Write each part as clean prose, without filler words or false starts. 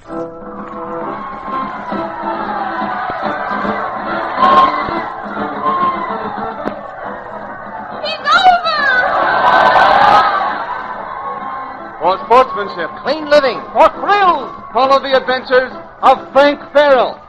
For sportsmanship, Clean living. for thrills, follow the adventures of Frank Farrell.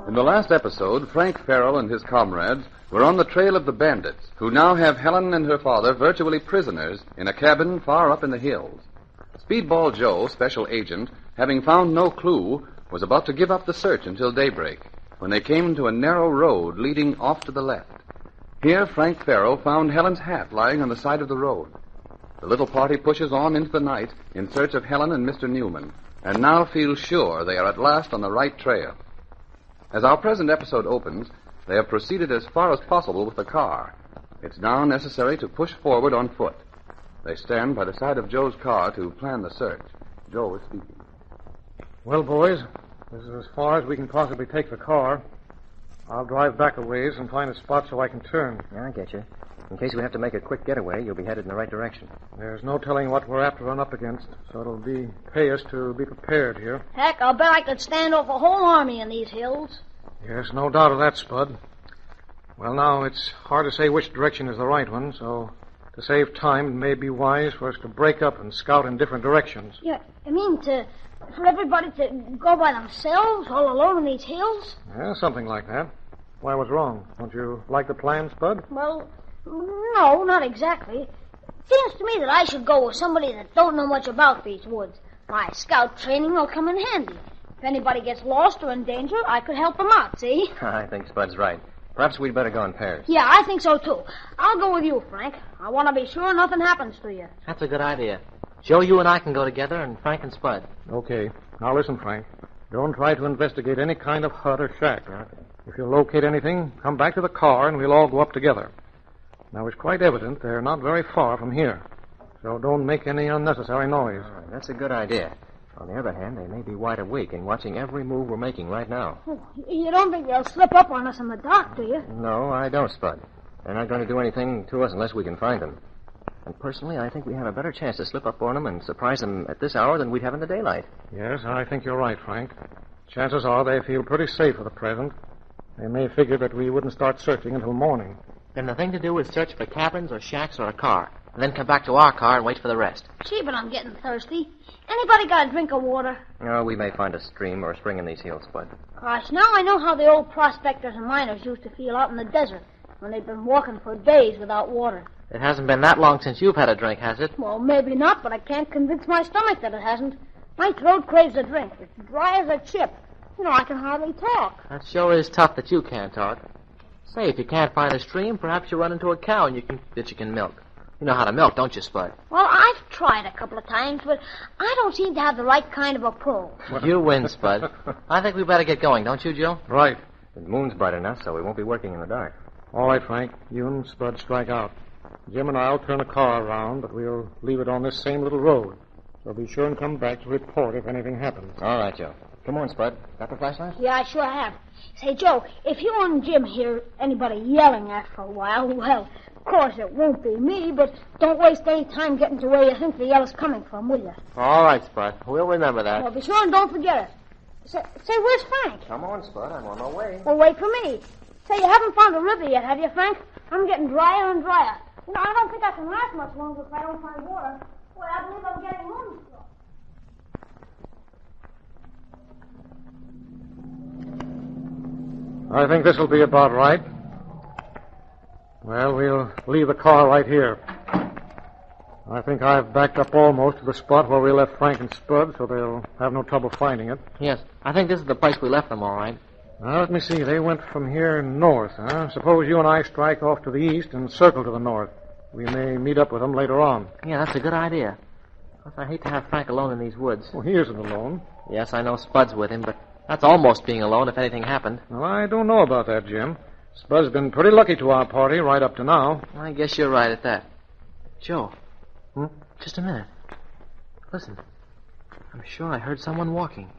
In the last episode, Frank Farrell and his comrades were on the trail of the bandits, who now have Helen and her father virtually prisoners in a cabin far up in the hills. Speedball Joe, special agent, having found no clue, was about to give up the search until daybreak, when they came to a narrow road leading off to the left. Here, Frank Farrell found Helen's hat lying on the side of the road. The little party pushes on into the night in search of Helen and Mr. Newman, and now feels sure they are at last on the right trail. As our present episode opens, they have proceeded as far as possible with the car. It's now necessary to push forward on foot. They stand by the side of Joe's car to plan the search. Joe is speaking. Well, boys, this is as far as we can possibly take the car. I'll drive back a ways and find a spot so I can turn. Yeah, I get you. In case we have to make a quick getaway, you'll be headed in the right direction. There's no telling what we're apt to run up against, so it'll pay us to be prepared here. Heck, I'll bet I could stand off a whole army in these hills. Yes, no doubt of that, Spud. Well, now, it's hard to say which direction is the right one, so to save time, it may be wise for us to break up and scout in different directions. Yeah, I mean, for everybody to go by themselves, all alone in these hills? Yeah, something like that. Why, what's wrong? Don't you like the plan, Spud? Well, no, not exactly. It seems to me that I should go with somebody that don't know much about these woods. My scout training will come in handy. If anybody gets lost or in danger, I could help them out, see? I think Spud's right. Perhaps we'd better go in pairs. Yeah, I think so, too. I'll go with you, Frank. I want to be sure nothing happens to you. That's a good idea. Joe, you and I can go together, and Frank and Spud. Okay. Now listen, Frank. Don't try to investigate any kind of hut or shack. Okay. If you locate anything, come back to the car and we'll all go up together. Now, it's quite evident they're not very far from here, so don't make any unnecessary noise. All right, that's a good idea. On the other hand, they may be wide awake and watching every move we're making right now. Oh, you don't think they'll slip up on us in the dark, do you? No, I don't, Spud. They're not going to do anything to us unless we can find them. And personally, I think we have a better chance to slip up on them and surprise them at this hour than we'd have in the daylight. Yes, I think you're right, Frank. Chances are they feel pretty safe for the present. They may figure that we wouldn't start searching until morning. Then the thing to do is search for cabins or shacks or a car, and then come back to our car and wait for the rest. Gee, but I'm getting thirsty. Anybody got a drink of water? Oh, we may find a stream or a spring in these hills, Spud. Gosh, now I know how the old prospectors and miners used to feel out in the desert when they'd been walking for days without water. It hasn't been that long since you've had a drink, has it? Well, maybe not, but I can't convince my stomach that it hasn't. My throat craves a drink. It's dry as a chip. You know, I can hardly talk. That sure is tough that you can't talk. Say, if you can't find a stream, perhaps you run into a cow and that you can milk. You know how to milk, don't you, Spud? Well, I've tried a couple of times, but I don't seem to have the right kind of a pull. You win, Spud. I think we better get going, don't you, Joe? Right. The moon's bright enough, so we won't be working in the dark. All right, Frank. You and Spud strike out. Jim and I'll turn a car around, but we'll leave it on this same little road. So be sure and come back to report if anything happens. All right, Joe. Come on, Spud. Got the flashlight? Yeah, I sure have. Say, Joe, if you and Jim hear anybody yelling after a while, well, of course it won't be me, but don't waste any time getting to where you think the yell is coming from, will you? All right, Spud. We'll remember that. Well, be sure and don't forget it. Say, where's Frank? Come on, Spud. I'm on my way. Well, wait for me. Say, you haven't found a river yet, have you, Frank? I'm getting drier and drier. No, I don't think I can last much longer if I don't find water. Well, I believe I'm getting moonstruck. I think this will be about right. Well, we'll leave the car right here. I think I've backed up almost to the spot where we left Frank and Spud, so they'll have no trouble finding it. Yes, I think this is the place we left them, all right. Now, let me see. They went from here north, huh? Suppose you and I strike off to the east and circle to the north. We may meet up with them later on. Yeah, that's a good idea. I hate to have Frank alone in these woods. Well, he isn't alone. Yes, I know Spud's with him, but that's almost being alone if anything happened. Well, I don't know about that, Jim. Spud's been pretty lucky to our party right up to now. I guess you're right at that. Joe. Just a minute. Listen. I'm sure I heard someone walking.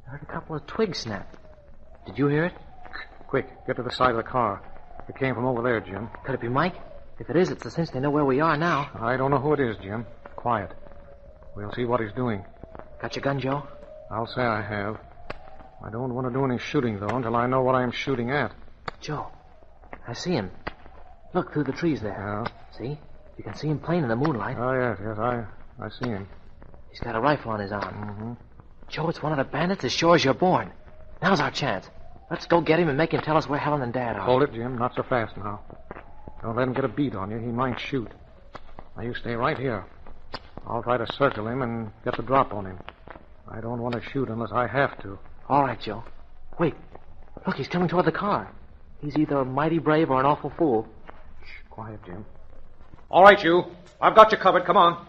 I heard a couple of twigs snap. Did you hear it? Quick, get to the side of the car. It came from over there, Jim. Could it be Mike? If it is, it's a cinch they know where we are now. I don't know who it is, Jim. Quiet. We'll see what he's doing. Got your gun, Joe? I'll say I have. I don't want to do any shooting, though, until I know what I'm shooting at. Joe, I see him. Look, through the trees there. Yeah? See? You can see him plain in the moonlight. Oh, yes, I see him. He's got a rifle on his arm. Mm-hmm. Joe, it's one of the bandits as sure as you're born. Now's our chance. Let's go get him and make him tell us where Helen and Dad are. Hold it, Jim. Not so fast now. Don't let him get a beat on you. He might shoot. Now, you stay right here. I'll try to circle him and get the drop on him. I don't want to shoot unless I have to. All right, Joe. Wait. Look, he's coming toward the car. He's either mighty brave or an awful fool. Shh, quiet, Jim. All right, you. I've got you covered. Come on.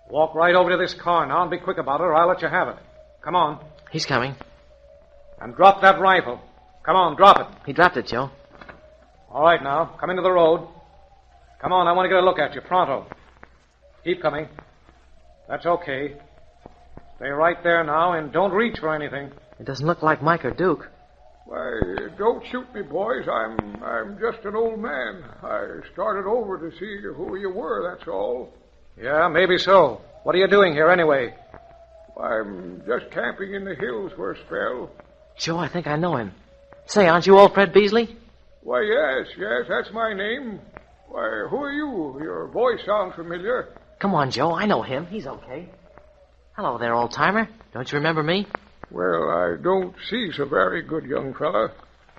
Walk right over to this car now and be quick about it or I'll let you have it. Come on. He's coming. And drop that rifle. Come on, drop it. He dropped it, Joe. All right, now. Come into the road. Come on, I want to get a look at you. Pronto. Keep coming. That's okay. Stay right there now and don't reach for anything. It doesn't look like Mike or Duke. Why, don't shoot me, boys. I'm just an old man. I started over to see who you were, that's all. Yeah, maybe so. What are you doing here anyway? I'm just camping in the hills for a spell. Joe, I think I know him. Say, aren't you old Fred Beasley? Why, yes, that's my name. Why, who are you? Your voice sounds familiar. Come on, Joe. I know him. He's okay. Hello there, old-timer. Don't you remember me? Well, I don't see so very good, young fella.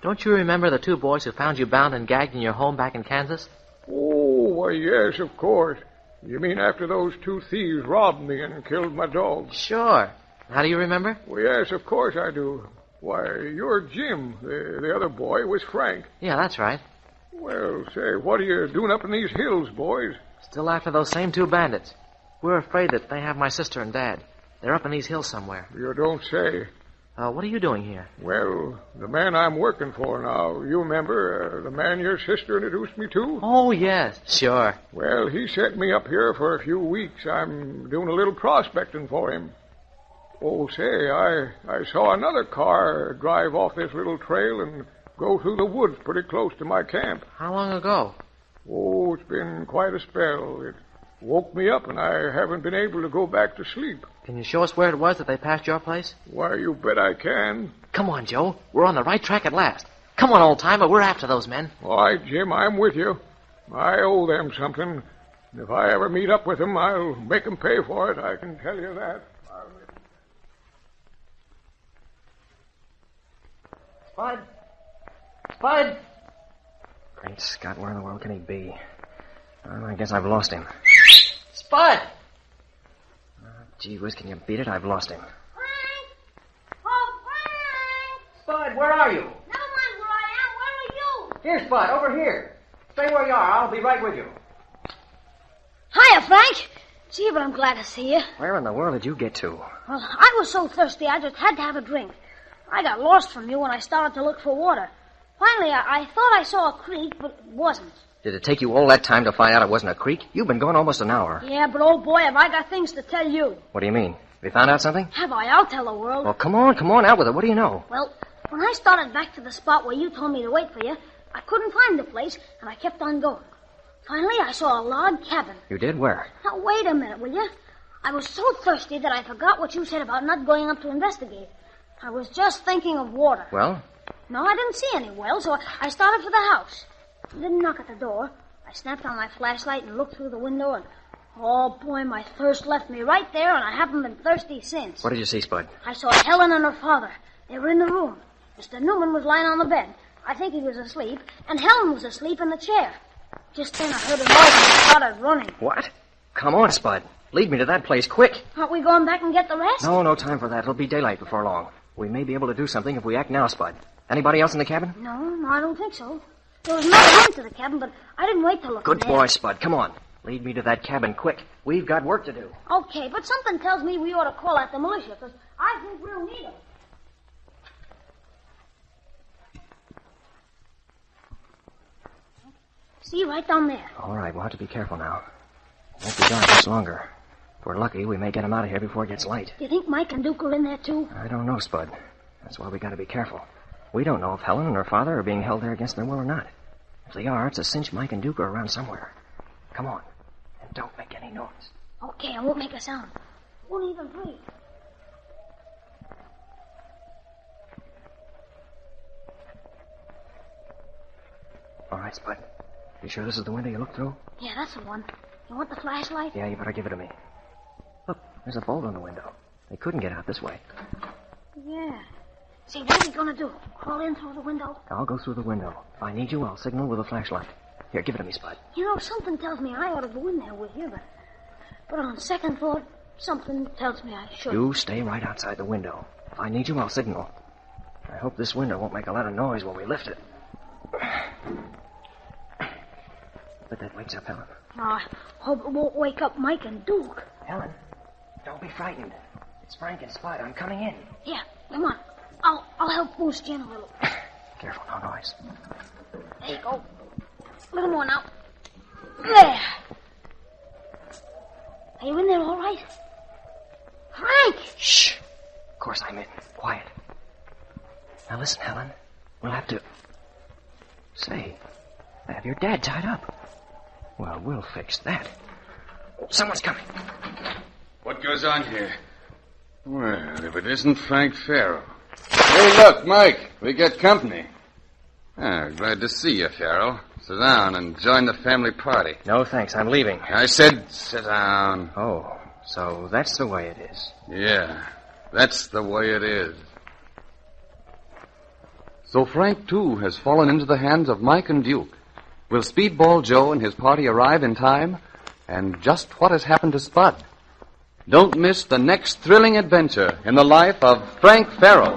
Don't you remember the two boys who found you bound and gagged in your home back in Kansas? Oh, why, yes, of course. You mean after those two thieves robbed me and killed my dog? Sure. How do you remember? Well, yes, of course I do. Why, you're Jim. The other boy was Frank. Yeah, that's right. Well, say, what are you doing up in these hills, boys? Still after those same two bandits. We're afraid that they have my sister and Dad. They're up in these hills somewhere. You don't say. What are you doing here? Well, the man I'm working for now, you remember, the man your sister introduced me to? Oh, yes, sure. Well, he sent me up here for a few weeks. I'm doing a little prospecting for him. Oh, say, I saw another car drive off this little trail and go through the woods pretty close to my camp. How long ago? Oh, it's been quite a spell. It woke me up, and I haven't been able to go back to sleep. Can you show us where it was that they passed your place? Why, you bet I can. Come on, Joe. We're on the right track at last. Come on, old-timer. We're after those men. All right, Jim, I'm with you. I owe them something. If I ever meet up with them, I'll make them pay for it. I can tell you that. Spud! Spud! Great Scott, where in the world can he be? I guess I've lost him. Spud! Gee whiz, can you beat it? I've lost him. Frank! Oh, Frank! Spud, where are you? Never mind where I am. Where are you? Here, Spud, over here. Stay where you are. I'll be right with you. Hiya, Frank. Gee, but I'm glad to see you. Where in the world did you get to? Well, I was so thirsty, I just had to have a drink. I got lost from you when I started to look for water. Finally, I thought I saw a creek, but it wasn't. Did it take you all that time to find out it wasn't a creek? You've been gone almost an hour. Yeah, but old boy, have I got things to tell you. What do you mean? Have you found out something? Have I? I'll tell the world. Well, come on, out with it. What do you know? Well, when I started back to the spot where you told me to wait for you, I couldn't find the place, and I kept on going. Finally, I saw a log cabin. You did? Where? Now, wait a minute, will you? I was so thirsty that I forgot what you said about not going up to investigate. I was just thinking of water. Well? No, I didn't see any well, so I started for the house. I didn't knock at the door. I snapped on my flashlight and looked through the window, and oh, boy, my thirst left me right there, and I haven't been thirsty since. What did you see, Spud? I saw Helen and her father. They were in the room. Mr. Newman was lying on the bed. I think he was asleep, and Helen was asleep in the chair. Just then I heard a noise and started running. What? Come on, Spud. Lead me to that place, quick. Aren't we going back and get the rest? No time for that. It'll be daylight before long. We may be able to do something if we act now, Spud. Anybody else in the cabin? No, I don't think so. There was another room to the cabin, but I didn't wait to look. Good boy, Spud. Come on. Lead me to that cabin, quick. We've got work to do. Okay, but something tells me we ought to call out the marshal, because I think we'll need him. See, right down there. All right, we'll have to be careful now. Won't be dark much longer. If we're lucky, we may get him out of here before it gets light. Do you think Mike and Duke are in there, too? I don't know, Spud. That's why we got to be careful. We don't know if Helen and her father are being held there against their will or not. If they are, it's a cinch Mike and Duke are around somewhere. Come on, and don't make any noise. Okay, I won't make a sound. Won't even breathe. All right, Spud. You sure this is the window you looked through? Yeah, that's the one. You want the flashlight? Yeah, you better give it to me. Look, there's a bolt on the window. They couldn't get out this way. Yeah. See, what are we going to do? Crawl in through the window? I'll go through the window. If I need you, I'll signal with a flashlight. Here, give it to me, Spud. You know, something tells me I ought to go in there with you, but on second thought, something tells me I shouldn't. You stay right outside the window. If I need you, I'll signal. I hope this window won't make a lot of noise when we lift it. But that wakes up Helen. Oh, I hope it won't wake up Mike and Duke. Helen, don't be frightened. It's Frank and Spud. I'm coming in. Yeah, come on. I'll help boost you in a little. Careful, no noise. There you go. A little more now. There. Are you in there all right? Frank! Shh. Of course I'm in. Quiet. Now listen, Helen. We'll have to... Say, I have your dad tied up. Well, we'll fix that. Someone's coming. What goes on here? Well, if it isn't Frank Farrell. Hey, look, Mike. We get company. Ah, glad to see you, Farrell. Sit down and join the family party. No, thanks. I'm leaving. I said sit down. Oh, so that's the way it is. Yeah, that's the way it is. So Frank, too, has fallen into the hands of Mike and Duke. Will Speedball Joe and his party arrive in time? And just what has happened to Spud? Don't miss the next thrilling adventure in the life of Frank Farrell.